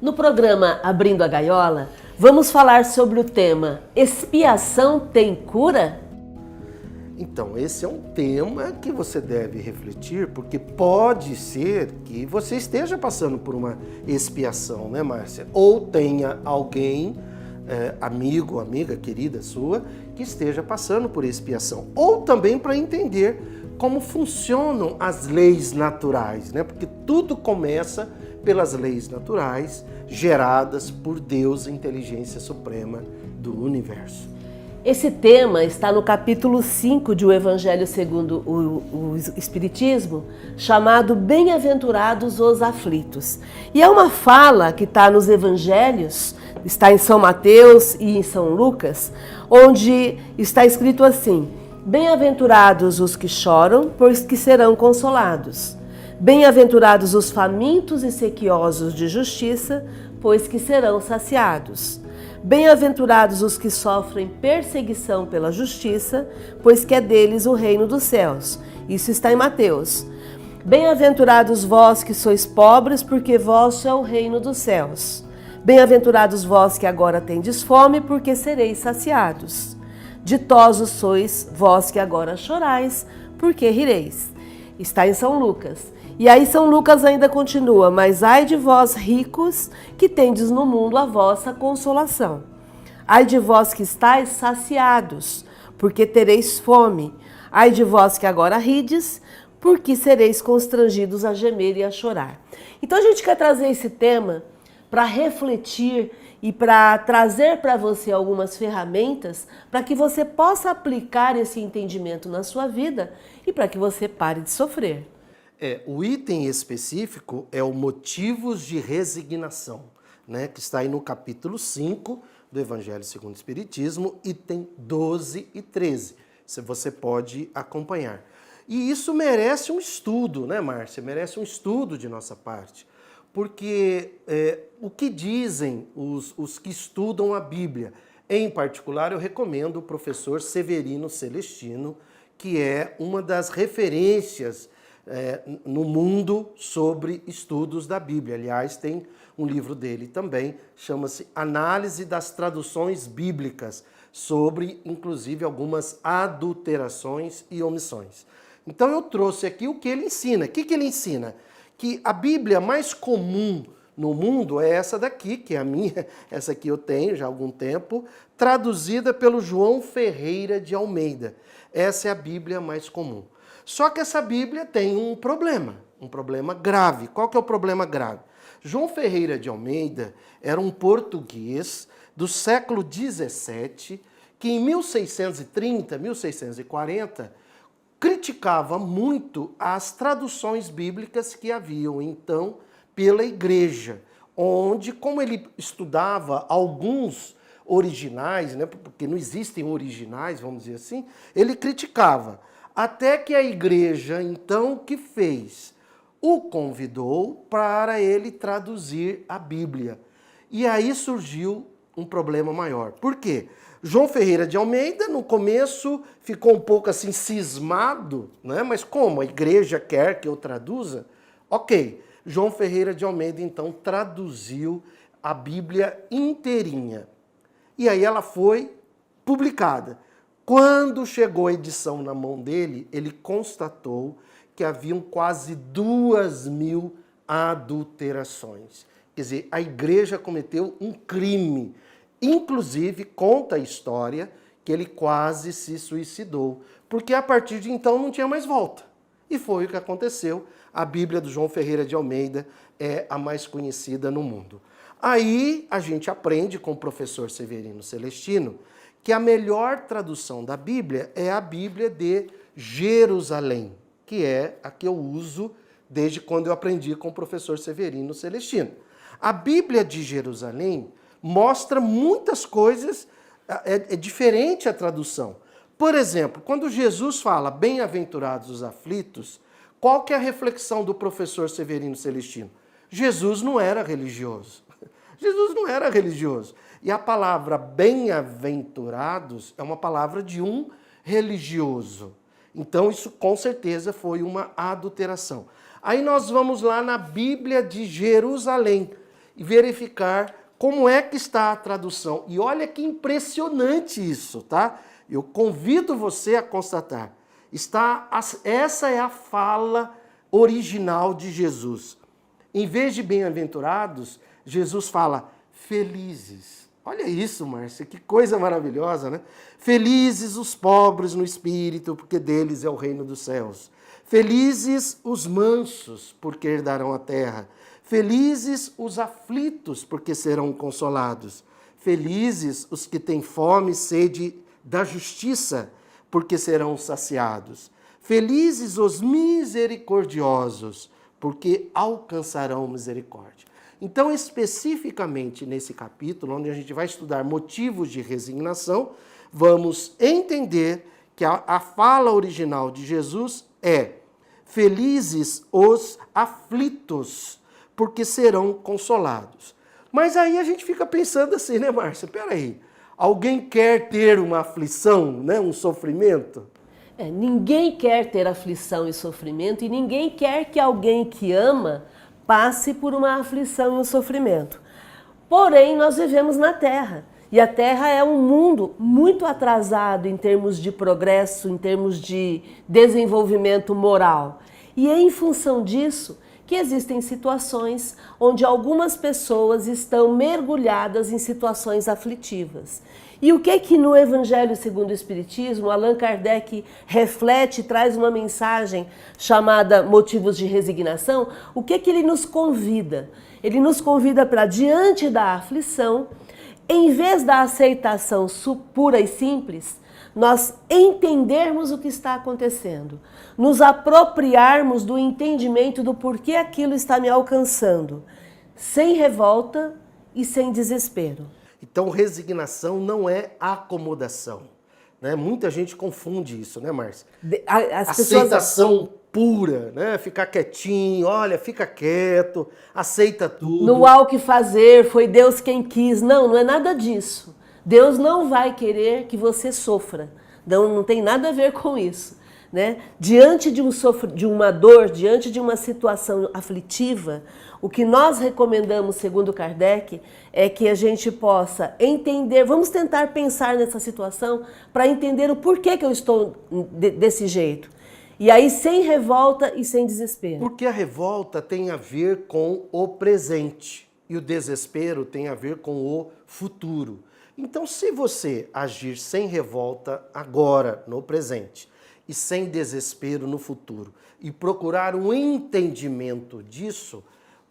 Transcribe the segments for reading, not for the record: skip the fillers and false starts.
No programa Abrindo a Gaiola, vamos falar sobre o tema Expiação tem cura? Então, esse é um tema que você deve refletir, porque pode ser que você esteja passando por uma expiação, né, Márcia? Ou tenha alguém, amigo, amiga, querida sua, que esteja passando por expiação. Ou também para entender como funcionam as leis naturais, né? Porque tudo começa pelas leis naturais geradas por Deus, a inteligência suprema do universo. Esse tema está no capítulo 5 de O Evangelho segundo o Espiritismo, chamado Bem-aventurados os aflitos. E é uma fala que está nos Evangelhos, está em São Mateus e em São Lucas, onde está escrito assim: Bem-aventurados os que choram, pois que serão consolados. Bem-aventurados os famintos e sequiosos de justiça, pois que serão saciados. Bem-aventurados os que sofrem perseguição pela justiça, pois que é deles o reino dos céus. Isso está em Mateus. Bem-aventurados vós que sois pobres, porque vosso é o reino dos céus. Bem-aventurados vós que agora tendes fome, porque sereis saciados. Ditosos sois vós que agora chorais, porque rireis. Está em São Lucas. E aí São Lucas ainda continua: mas ai de vós ricos, que tendes no mundo a vossa consolação. Ai de vós que estáis saciados, porque tereis fome. Ai de vós que agora rides, porque sereis constrangidos a gemer e a chorar. Então a gente quer trazer esse tema para refletir e para trazer para você algumas ferramentas para que você possa aplicar esse entendimento na sua vida e para que você pare de sofrer. O item específico é o motivos de resignação, né, que está aí no capítulo 5 do Evangelho segundo o Espiritismo, item 12 e 13. Você pode acompanhar. E isso merece um estudo, né, Márcia? Merece um estudo de nossa parte. Porque o que dizem os que estudam a Bíblia? Em particular, eu recomendo o professor Severino Celestino, que é uma das referências no mundo sobre estudos da Bíblia. Aliás, tem um livro dele também, chama-se Análise das Traduções Bíblicas, sobre, inclusive, algumas adulterações e omissões. Então eu trouxe aqui o que ele ensina. O que ele ensina? Que a Bíblia mais comum no mundo é essa daqui, que é a minha, essa aqui eu tenho já há algum tempo, traduzida pelo João Ferreira de Almeida. Essa é a Bíblia mais comum. Só que essa Bíblia tem um problema grave. Qual que é o problema grave? João Ferreira de Almeida era um português do século XVII que em 1630, 1640, criticava muito as traduções bíblicas que haviam então pela igreja, onde, como ele estudava alguns originais, né, porque não existem originais, vamos dizer assim, ele criticava. Até que a igreja, então, que fez? O convidou para ele traduzir a Bíblia. E aí surgiu um problema maior. Por quê? João Ferreira de Almeida, no começo, ficou um pouco assim cismado, né? Mas como? A igreja quer que eu traduza? Ok. João Ferreira de Almeida, então, traduziu a Bíblia inteirinha. E aí ela foi publicada. Quando chegou a edição na mão dele, ele constatou que haviam quase 2.000 adulterações. Quer dizer, a igreja cometeu um crime. Inclusive, conta a história que ele quase se suicidou, porque a partir de então não tinha mais volta. E foi o que aconteceu. A Bíblia do João Ferreira de Almeida é a mais conhecida no mundo. Aí a gente aprende com o professor Severino Celestino que a melhor tradução da Bíblia é a Bíblia de Jerusalém, que é a que eu uso desde quando eu aprendi com o professor Severino Celestino. A Bíblia de Jerusalém mostra muitas coisas, é diferente a tradução. Por exemplo, quando Jesus fala bem-aventurados os aflitos, qual que é a reflexão do professor Severino Celestino? Jesus não era religioso. Jesus não era religioso. E a palavra bem-aventurados é uma palavra de um religioso. Então isso com certeza foi uma adulteração. Aí nós vamos lá na Bíblia de Jerusalém. e verificar como é que está a tradução. E olha que impressionante isso, tá? Eu convido você a constatar. Essa é a fala original de Jesus. Em vez de bem-aventurados, Jesus fala felizes. Olha isso, Márcia, que coisa maravilhosa, né? Felizes os pobres no espírito, porque deles é o reino dos céus. Felizes os mansos, porque herdarão a terra. Felizes os aflitos, porque serão consolados. Felizes os que têm fome e sede da justiça, porque serão saciados. Felizes os misericordiosos, porque alcançarão misericórdia. Então, especificamente nesse capítulo, onde a gente vai estudar motivos de resignação, vamos entender que a fala original de Jesus é: felizes os aflitos, porque serão consolados. Mas aí a gente fica pensando assim, né, Márcia? Peraí, alguém quer ter uma aflição, né, um sofrimento? Ninguém quer ter aflição e sofrimento, e ninguém quer que alguém que ama passe por uma aflição e um sofrimento. Porém, nós vivemos na Terra, e a Terra é um mundo muito atrasado em termos de progresso, em termos de desenvolvimento moral. E é em função disso que existem situações onde algumas pessoas estão mergulhadas em situações aflitivas. E o que no Evangelho segundo o Espiritismo, Allan Kardec reflete e traz uma mensagem chamada Motivos de Resignação? O que ele nos convida? Ele nos convida para, diante da aflição, em vez da aceitação pura e simples, nós entendermos o que está acontecendo, nos apropriarmos do entendimento do porquê aquilo está me alcançando, sem revolta e sem desespero. Então, resignação não é acomodação, né? Muita gente confunde isso, né, Márcia? Aceitação pura, né? Ficar quietinho, olha, fica quieto, aceita tudo. Não há o que fazer, foi Deus quem quis. Não, não é nada disso. Deus não vai querer que você sofra. Não tem nada a ver com isso, né? Diante de uma dor, diante de uma situação aflitiva, o que nós recomendamos, segundo Kardec, é que a gente possa entender, vamos tentar pensar nessa situação para entender o porquê que eu estou desse jeito. E aí sem revolta e sem desespero. Porque a revolta tem a ver com o presente e o desespero tem a ver com o futuro. Então, se você agir sem revolta agora, no presente, e sem desespero no futuro, e procurar um entendimento disso,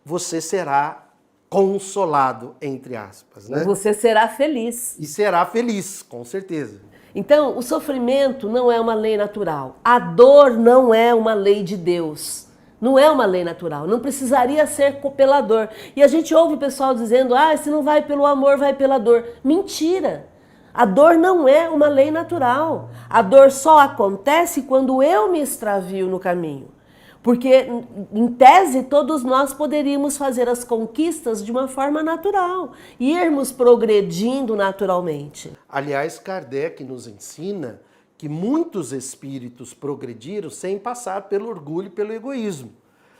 você será consolado, entre aspas, né? Você será feliz. E será feliz, com certeza. Então, o sofrimento não é uma lei natural. A dor não é uma lei de Deus. Não é uma lei natural. Não precisaria ser pela dor. E a gente ouve o pessoal dizendo, se não vai pelo amor, vai pela dor. Mentira! A dor não é uma lei natural. A dor só acontece quando eu me extravio no caminho. Porque, em tese, todos nós poderíamos fazer as conquistas de uma forma natural, irmos progredindo naturalmente. Aliás, Kardec nos ensina que muitos espíritos progrediram sem passar pelo orgulho e pelo egoísmo.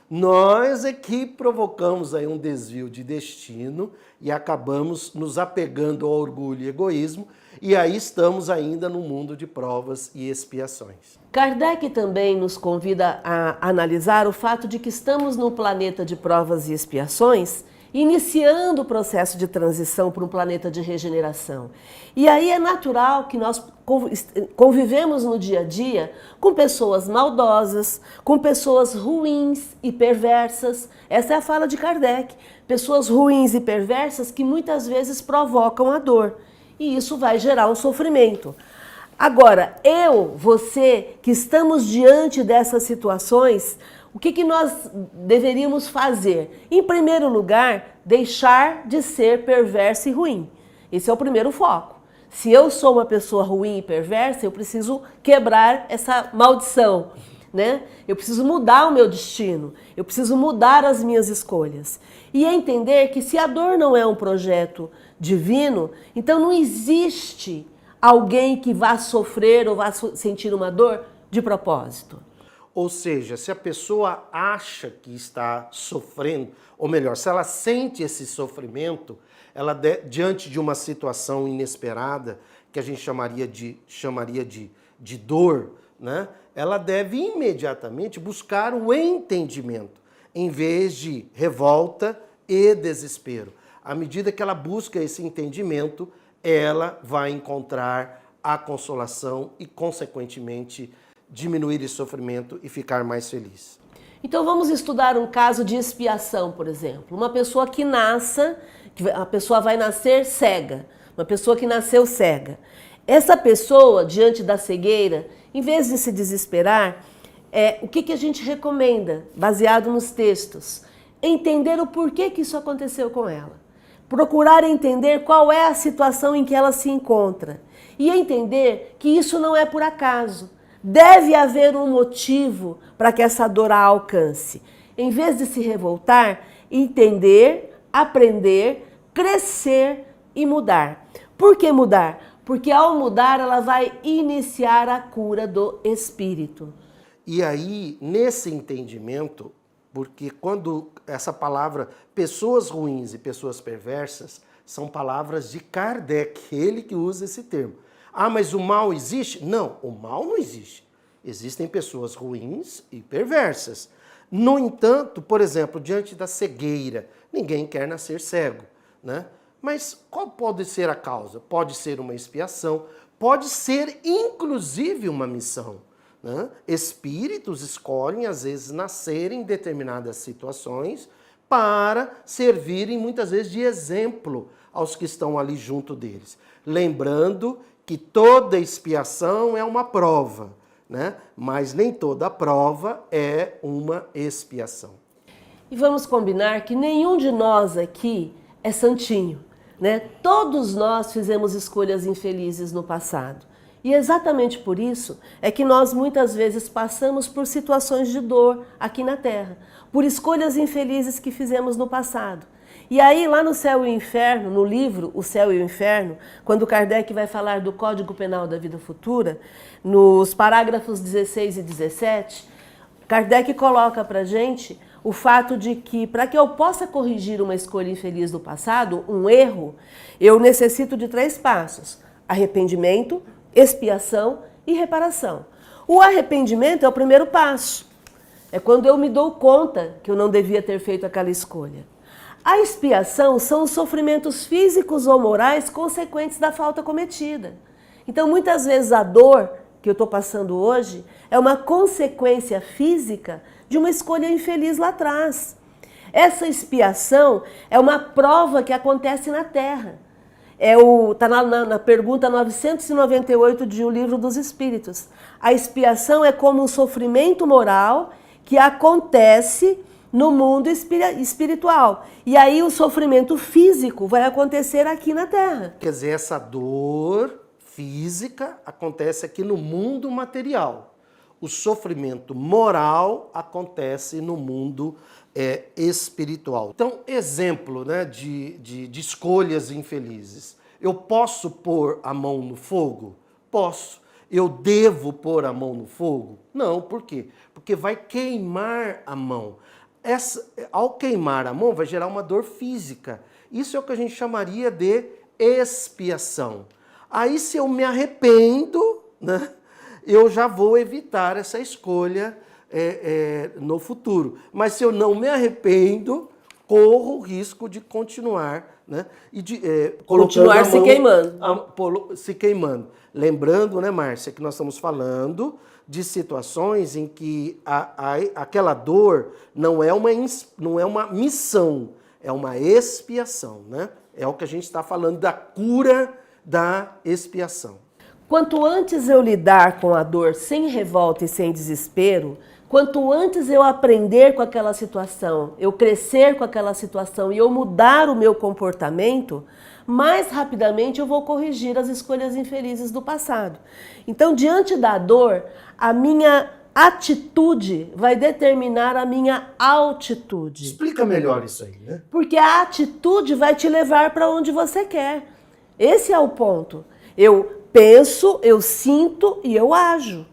Nós é que provocamos aí um desvio de destino e acabamos nos apegando ao orgulho e egoísmo, e aí estamos ainda no mundo de provas e expiações. Kardec também nos convida a analisar o fato de que estamos num planeta de provas e expiações, iniciando o processo de transição para um planeta de regeneração. E aí é natural que nós convivemos no dia a dia com pessoas maldosas, com pessoas ruins e perversas. Essa é a fala de Kardec. Pessoas ruins e perversas que muitas vezes provocam a dor. E isso vai gerar um sofrimento. Agora, você, que estamos diante dessas situações, o que nós deveríamos fazer? Em primeiro lugar, deixar de ser perverso e ruim. Esse é o primeiro foco. Se eu sou uma pessoa ruim e perversa, eu preciso quebrar essa maldição, né? Eu preciso mudar o meu destino, eu preciso mudar as minhas escolhas. E entender que se a dor não é um projeto divino, então não existe alguém que vá sofrer ou vá sentir uma dor de propósito. Ou seja, se a pessoa acha que está sofrendo, ou melhor, se ela sente esse sofrimento, ela diante de uma situação inesperada, que a gente chamaria de dor, né? Ela deve imediatamente buscar o entendimento, em vez de revolta e desespero. À medida que ela busca esse entendimento, ela vai encontrar a consolação e, consequentemente, diminuir esse sofrimento e ficar mais feliz. Então vamos estudar um caso de expiação, por exemplo. Uma pessoa que a pessoa vai nascer cega, uma pessoa que nasceu cega. Essa pessoa, diante da cegueira, em vez de se desesperar, o que a gente recomenda, baseado nos textos? Entender o porquê que isso aconteceu com ela. Procurar entender qual é a situação em que ela se encontra. E entender que isso não é por acaso. Deve haver um motivo para que essa dor a alcance. Em vez de se revoltar, entender, aprender, crescer e mudar. Por que mudar? Porque ao mudar ela vai iniciar a cura do espírito. E aí, nesse entendimento, porque quando essa palavra pessoas ruins e pessoas perversas são palavras de Kardec, ele que usa esse termo. Ah, mas o mal existe? Não, o mal não existe. Existem pessoas ruins e perversas. No entanto, por exemplo, diante da cegueira, ninguém quer nascer cego, né? Mas qual pode ser a causa? Pode ser uma expiação, pode ser inclusive uma missão, né? Espíritos escolhem, às vezes, nascer em determinadas situações para servirem, muitas vezes, de exemplo aos que estão ali junto deles. Lembrando que toda expiação é uma prova, né? Mas nem toda prova é uma expiação. E vamos combinar que nenhum de nós aqui é santinho, né? Todos nós fizemos escolhas infelizes no passado. E exatamente por isso é que nós muitas vezes passamos por situações de dor aqui na Terra, por escolhas infelizes que fizemos no passado. E aí, lá no Céu e o Inferno, no livro O Céu e o Inferno, quando Kardec vai falar do Código Penal da Vida Futura, nos parágrafos 16 e 17, Kardec coloca pra gente o fato de que, para que eu possa corrigir uma escolha infeliz do passado, um erro, eu necessito de 3 passos: arrependimento, expiação e reparação. O arrependimento é o primeiro passo. É quando eu me dou conta que eu não devia ter feito aquela escolha. A expiação são os sofrimentos físicos ou morais consequentes da falta cometida. Então, muitas vezes a dor que eu estou passando hoje é uma consequência física de uma escolha infeliz lá atrás. Essa expiação é uma prova que acontece na Terra. Está na pergunta 998 de O Livro dos Espíritos. A expiação é como um sofrimento moral que acontece no mundo espiritual. E aí o sofrimento físico vai acontecer aqui na Terra. Quer dizer, essa dor física acontece aqui no mundo material. O sofrimento moral acontece no mundo espiritual. Então, exemplo, né, de escolhas infelizes. Eu posso pôr a mão no fogo? Posso. Eu devo pôr a mão no fogo? Não, por quê? Porque vai queimar a mão. Ao queimar a mão, vai gerar uma dor física. Isso é o que a gente chamaria de expiação. Aí, se eu me arrependo, né, eu já vou evitar essa escolha no futuro. Mas se eu não me arrependo, corro o risco de continuar, né, e de continuar se queimando. Se queimando. Lembrando, né, Márcia, que nós estamos falando de situações em que aquela dor não é uma missão, é uma expiação, né? É o que a gente está falando da cura da expiação. Quanto antes eu lidar com a dor sem revolta e sem desespero, quanto antes eu aprender com aquela situação, eu crescer com aquela situação e eu mudar o meu comportamento, mais rapidamente eu vou corrigir as escolhas infelizes do passado. Então, diante da dor, a minha atitude vai determinar a minha altitude. Explica melhor isso aí, né? Porque a atitude vai te levar para onde você quer. Esse é o ponto. Eu penso, eu sinto e eu ajo.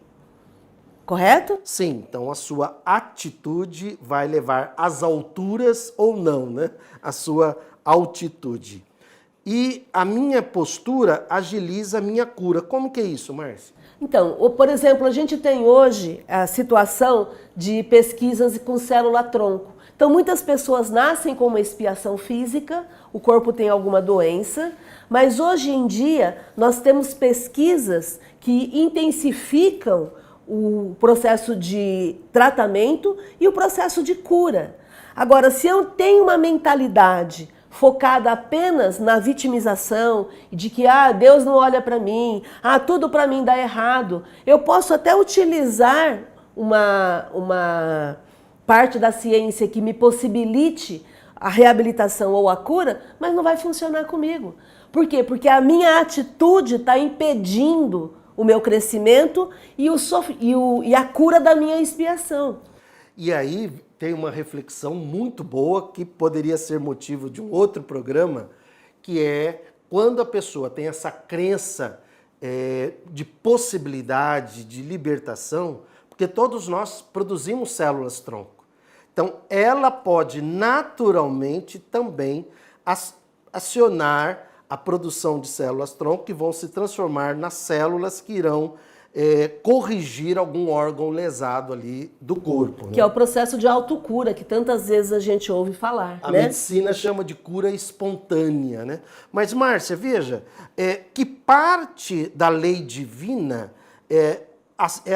correto? Sim, então a sua atitude vai levar às alturas ou não, né? A sua altitude. E a minha postura agiliza a minha cura. Como que é isso, Márcia? Então, por exemplo, a gente tem hoje a situação de pesquisas com célula-tronco. Então, muitas pessoas nascem com uma expiação física, o corpo tem alguma doença, mas hoje em dia nós temos pesquisas que intensificam o processo de tratamento e o processo de cura. Agora, se eu tenho uma mentalidade focada apenas na vitimização, de que Deus não olha para mim, tudo para mim dá errado, eu posso até utilizar uma parte da ciência que me possibilite a reabilitação ou a cura, mas não vai funcionar comigo. Por quê? Porque a minha atitude está impedindo o meu crescimento e a cura da minha expiação. E aí tem uma reflexão muito boa que poderia ser motivo de um outro programa, que é quando a pessoa tem essa crença de possibilidade de libertação, porque todos nós produzimos células-tronco. Então, ela pode naturalmente também acionar a produção de células-tronco que vão se transformar nas células que irão corrigir algum órgão lesado ali do corpo. Que é o processo de autocura, que tantas vezes a gente ouve falar. A medicina chama de cura espontânea, né? Mas, Márcia, veja, que parte da lei divina é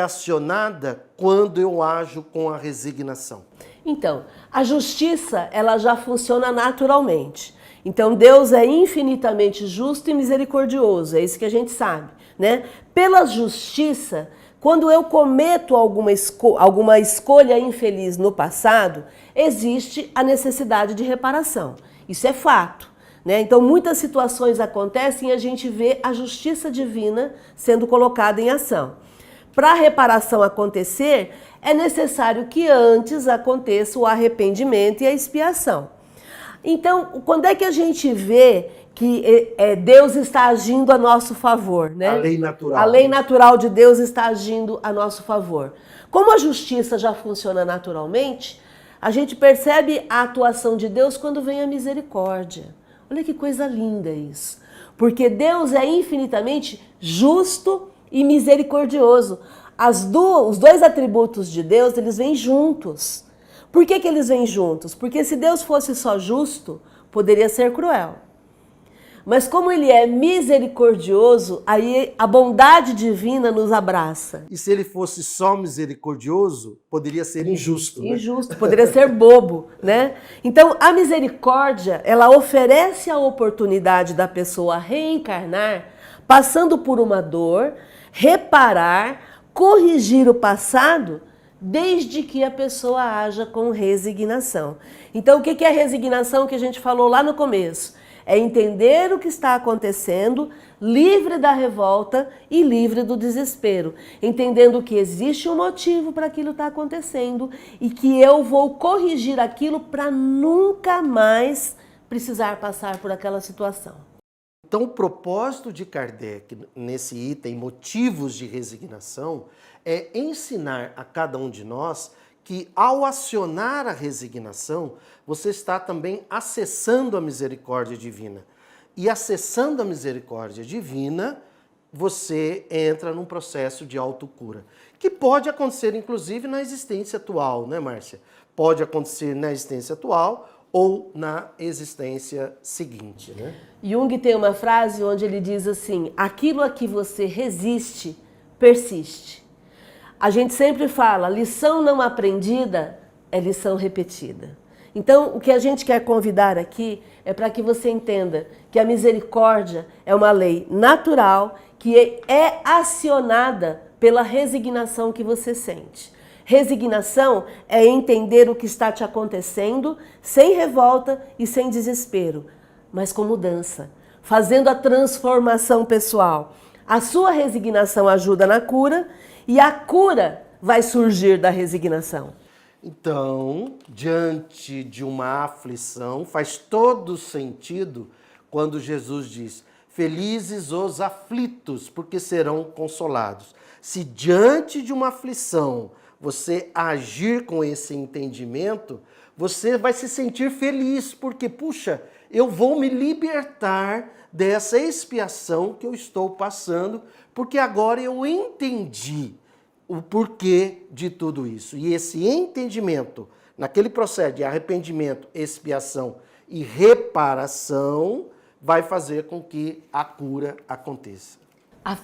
acionada quando eu ajo com a resignação? Então, a justiça, ela já funciona naturalmente. Então, Deus é infinitamente justo e misericordioso, é isso que a gente sabe, né? Pela justiça, quando eu cometo alguma escolha infeliz no passado, existe a necessidade de reparação. Isso é fato, né? Então, muitas situações acontecem e a gente vê a justiça divina sendo colocada em ação. Para a reparação acontecer, é necessário que antes aconteça o arrependimento e a expiação. Então, quando é que a gente vê que Deus está agindo a nosso favor, né? A lei natural. A lei natural de Deus está agindo a nosso favor. Como a justiça já funciona naturalmente, a gente percebe a atuação de Deus quando vem a misericórdia. Olha que coisa linda isso. Porque Deus é infinitamente justo e misericordioso. Os dois atributos de Deus, eles vêm juntos. Por que eles vêm juntos? Porque se Deus fosse só justo, poderia ser cruel. Mas como ele é misericordioso, aí a bondade divina nos abraça. E se ele fosse só misericordioso, poderia ser injusto, né? Injusto, poderia ser bobo, né? Então, a misericórdia, ela oferece a oportunidade da pessoa reencarnar, passando por uma dor, reparar, corrigir o passado, desde que a pessoa haja com resignação. Então, o que é a resignação que a gente falou lá no começo? É entender o que está acontecendo, livre da revolta e livre do desespero. Entendendo que existe um motivo para aquilo estar acontecendo e que eu vou corrigir aquilo para nunca mais precisar passar por aquela situação. Então, o propósito de Kardec nesse item, motivos de resignação, é ensinar a cada um de nós que ao acionar a resignação, você está também acessando a misericórdia divina. E acessando a misericórdia divina, você entra num processo de autocura, que pode acontecer inclusive na existência atual, né, Márcia? Pode acontecer na existência atual ou na existência seguinte, né? Jung tem uma frase onde ele diz assim: aquilo a que você resiste, persiste. A gente sempre fala, lição não aprendida é lição repetida. Então, o que a gente quer convidar aqui é para que você entenda que a misericórdia é uma lei natural que é acionada pela resignação que você sente. Resignação é entender o que está te acontecendo sem revolta e sem desespero, mas com mudança, fazendo a transformação pessoal. A sua resignação ajuda na cura e a cura vai surgir da resignação. Então, diante de uma aflição, faz todo sentido quando Jesus diz: felizes os aflitos, porque serão consolados. se diante de uma aflição você agir com esse entendimento, você vai se sentir feliz, porque, puxa, eu vou me libertar dessa expiação que eu estou passando, porque agora eu entendi o porquê de tudo isso. E esse entendimento, naquele processo de arrependimento, expiação e reparação, vai fazer com que a cura aconteça.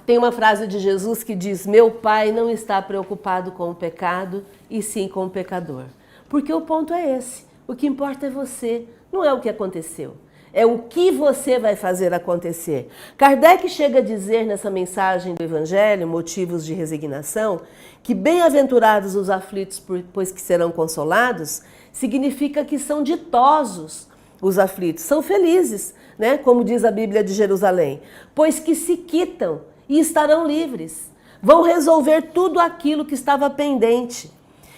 Tem uma frase de Jesus que diz: meu Pai não está preocupado com o pecado, e sim com o pecador. Porque o ponto é esse. O que importa é você, não é o que aconteceu. É o que você vai fazer acontecer. Kardec chega a dizer nessa mensagem do Evangelho, Motivos de Resignação, que bem-aventurados os aflitos, pois que serão consolados, significa que são ditosos os aflitos, são felizes, né? Como diz a Bíblia de Jerusalém, pois que se quitam e estarão livres. Vão resolver tudo aquilo que estava pendente.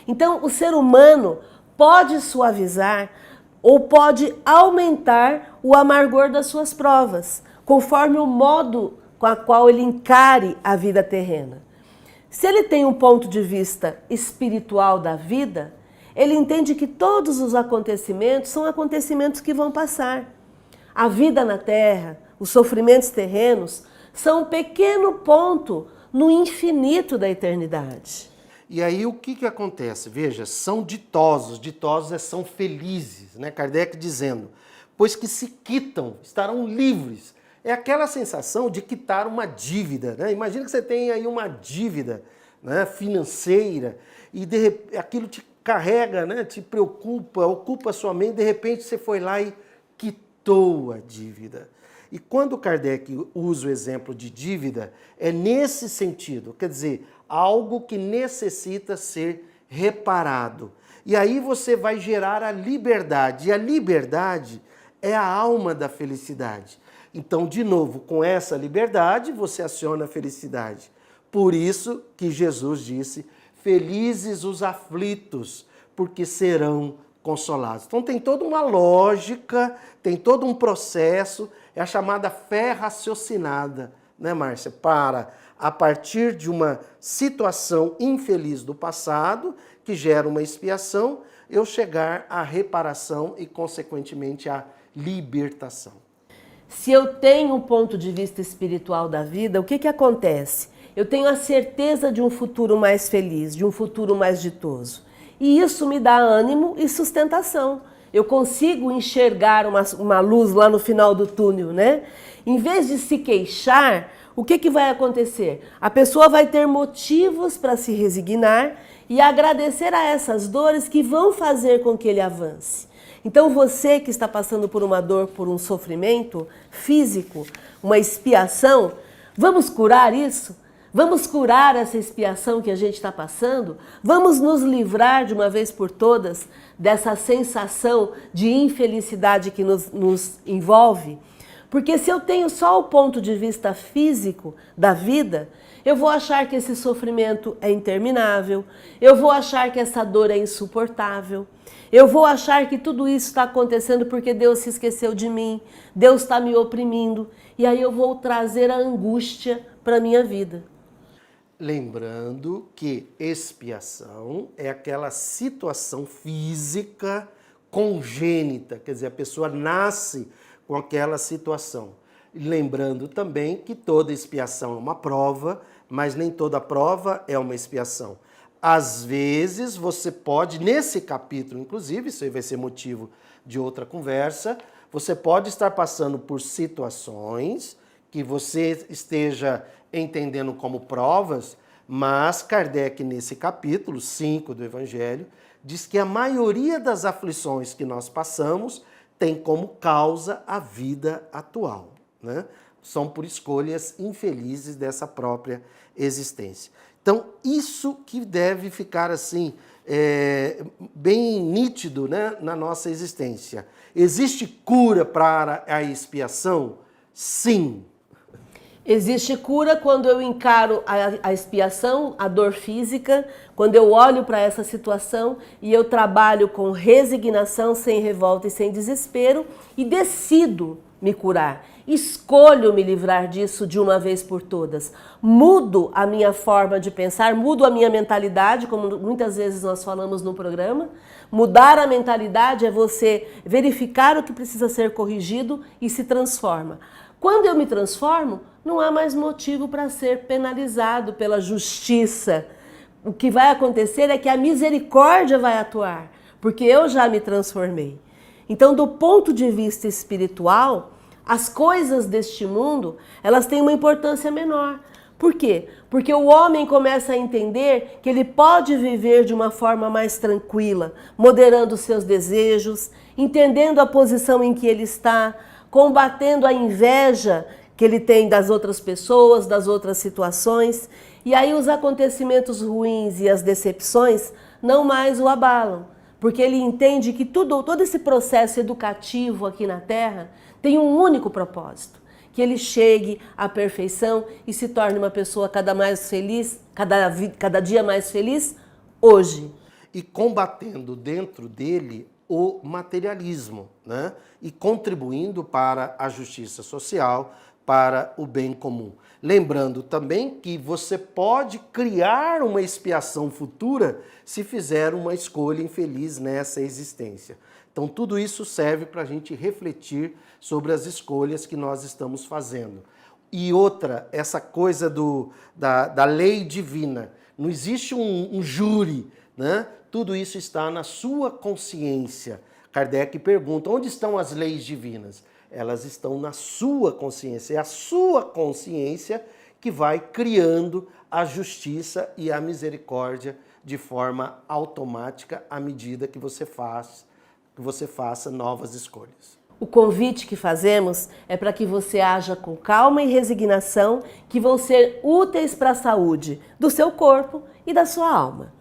Então, o ser humano pode suavizar ou pode aumentar o amargor das suas provas, conforme o modo com a qual ele encare a vida terrena. Se ele tem um ponto de vista espiritual da vida, ele entende que todos os acontecimentos são acontecimentos que vão passar. A vida na terra, os sofrimentos terrenos, são um pequeno ponto no infinito da eternidade. E aí o que acontece? Veja, são ditosos, são felizes, né? Kardec dizendo, pois que se quitam, estarão livres. É aquela sensação de quitar uma dívida, né? Imagina que você tem aí uma dívida, né, financeira e aquilo te carrega, né, te preocupa, ocupa a sua mente, de repente você foi lá e quitou a dívida. E quando Kardec usa o exemplo de dívida, é nesse sentido, quer dizer, algo que necessita ser reparado. E aí você vai gerar a liberdade, e a liberdade é a alma da felicidade. Então, de novo, com essa liberdade, você aciona a felicidade. Por isso que Jesus disse, felizes os aflitos, porque serão consolados. Então tem toda uma lógica, tem todo um processo, é a chamada fé raciocinada, né, Márcia? Para, a partir de uma situação infeliz do passado, que gera uma expiação, eu chegar à reparação e, consequentemente, à libertação. Se eu tenho um ponto de vista espiritual da vida, o que acontece? Eu tenho a certeza de um futuro mais feliz, de um futuro mais ditoso. E isso me dá ânimo e sustentação. Eu consigo enxergar uma luz lá no final do túnel, né? Em vez de se queixar, o que vai acontecer? A pessoa vai ter motivos para se resignar e agradecer a essas dores que vão fazer com que ele avance. Então você que está passando por uma dor, por um sofrimento físico, uma expiação, vamos curar isso? Vamos curar essa expiação que a gente está passando? Vamos nos livrar de uma vez por todas dessa sensação de infelicidade que nos envolve? Porque se eu tenho só o ponto de vista físico da vida, eu vou achar que esse sofrimento é interminável, eu vou achar que essa dor é insuportável, eu vou achar que tudo isso está acontecendo porque Deus se esqueceu de mim, Deus está me oprimindo, e aí eu vou trazer a angústia para a minha vida. Lembrando que expiação é aquela situação física congênita, quer dizer, a pessoa nasce com aquela situação. Lembrando também que toda expiação é uma prova, mas nem toda prova é uma expiação. Às vezes você pode, nesse capítulo inclusive, isso aí vai ser motivo de outra conversa, você pode estar passando por situações que você esteja entendendo como provas, mas Kardec, nesse capítulo 5 do Evangelho, diz que a maioria das aflições que nós passamos tem como causa a vida atual, né? São por escolhas infelizes dessa própria existência. Então, isso que deve ficar assim, bem nítido, né, na nossa existência. Existe cura para a expiação? Sim. Existe cura quando eu encaro a expiação, a dor física, quando eu olho para essa situação e eu trabalho com resignação, sem revolta e sem desespero e decido me curar. Escolho me livrar disso de uma vez por todas. Mudo a minha forma de pensar, mudo a minha mentalidade, como muitas vezes nós falamos no programa. Mudar a mentalidade é você verificar o que precisa ser corrigido e se transforma. Quando eu me transformo, não há mais motivo para ser penalizado pela justiça. O que vai acontecer é que a misericórdia vai atuar, porque eu já me transformei. Então, do ponto de vista espiritual, as coisas deste mundo, elas têm uma importância menor. Por quê? Porque o homem começa a entender que ele pode viver de uma forma mais tranquila, moderando seus desejos, entendendo a posição em que ele está, combatendo a inveja que ele tem das outras pessoas, das outras situações. E aí os acontecimentos ruins e as decepções não mais o abalam, porque ele entende que todo esse processo educativo aqui na Terra tem um único propósito, que ele chegue à perfeição e se torne uma pessoa cada dia mais feliz hoje. E combatendo dentro dele o materialismo, né? E contribuindo para a justiça social, para o bem comum. Lembrando também que você pode criar uma expiação futura se fizer uma escolha infeliz nessa existência. Então tudo isso serve para a gente refletir sobre as escolhas que nós estamos fazendo. E outra, essa coisa da lei divina. Não existe um júri, né? Tudo isso está na sua consciência. Kardec pergunta, onde estão as leis divinas? Elas estão na sua consciência. É a sua consciência que vai criando a justiça e a misericórdia de forma automática à medida que você faça novas escolhas. O convite que fazemos é para que você haja com calma e resignação, que vão ser úteis para a saúde do seu corpo e da sua alma.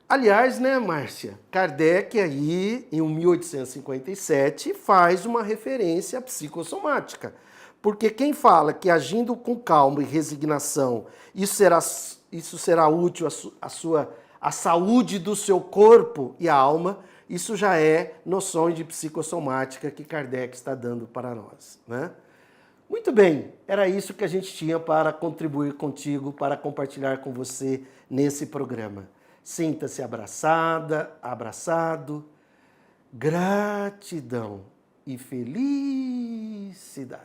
Aliás, né, Márcia? Kardec aí, em 1857, faz uma referência à psicossomática. Porque quem fala que agindo com calma e resignação, isso será útil à saúde do seu corpo e alma, isso já é noções de psicossomática que Kardec está dando para nós, né? Muito bem, era isso que a gente tinha para contribuir contigo, para compartilhar com você nesse programa. Sinta-se abraçada, abraçado, gratidão e felicidade.